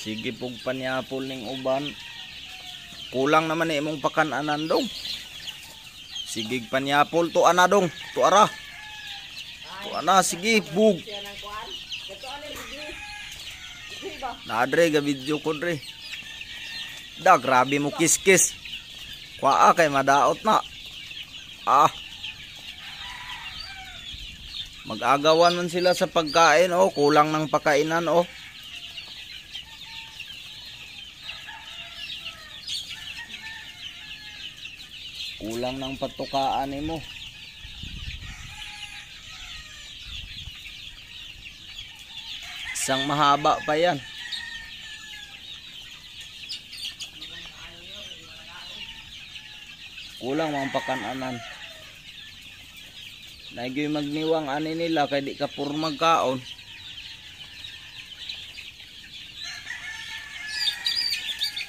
Sige pug panyapol ning uban. Kulang naman ni imong pakananan dong. Sige panyapol to ana dong. To ara. To ana sige bug. Nadre ga video ko dre. Da grabe mo kiskis. Kwaa kay madaot na. Mag-agawan man sila sa pagkain oh, kulang ng pakainan oh. Kulang ng patukaan mo. Isang mahaba pa yan. Kulang mga pakananan. Nagyoy magniwang ani nila kay di ka puro magkaon.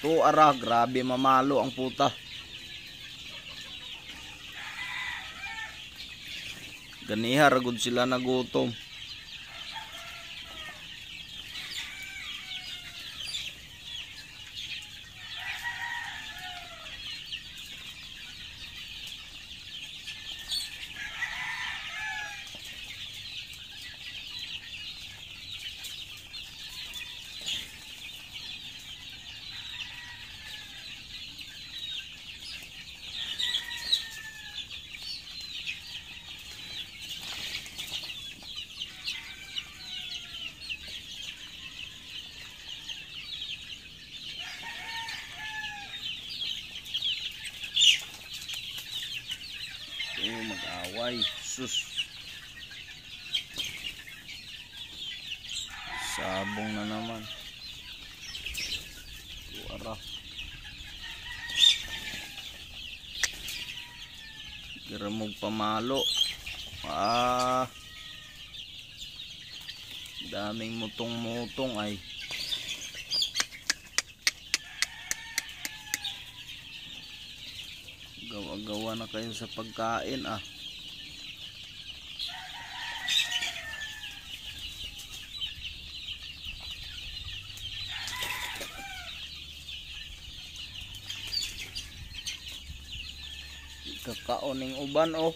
To ara grabe mamalo ang puta. Ganiha ragud sila nagutom. Mag-away sus, sabong na naman. Wara kira mo pamalo. Daming mutong-mutong ay. Gawa-gawa na kayo sa pagkain Kakaon ng uban oh.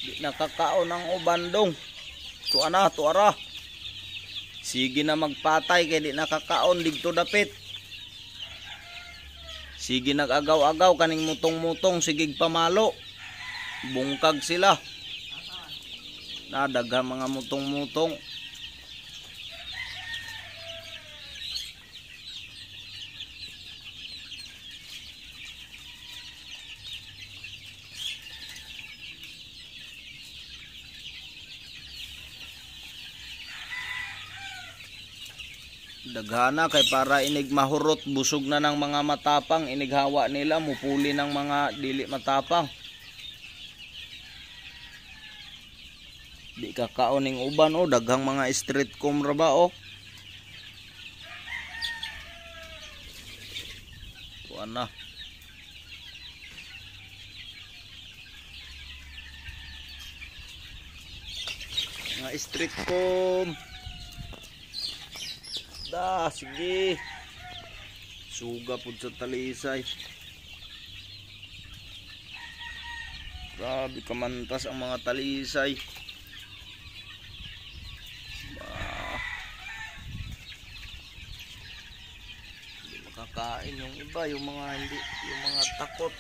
Di nakakaon ng uban dong. To ana to ara. Sige na magpatay kay di nakakaon digto dapit. Sige nag-agaw-agaw kaning mutong-mutong sigig pamalo. Bungkag sila. Nadagha mga mutong-mutong. Daghana kay para inig mahurot, busog na ng mga matapang, inighawa nila mupuli ng mga dili matapang. Di kakaon ning uban oh, daghang mga street comra ba oh. Tuan na. Mga street com. Da, sige. Suga po sa talisay. Grabe kamantas ang mga talisay. Hindi makakain yung iba, yung mga takot.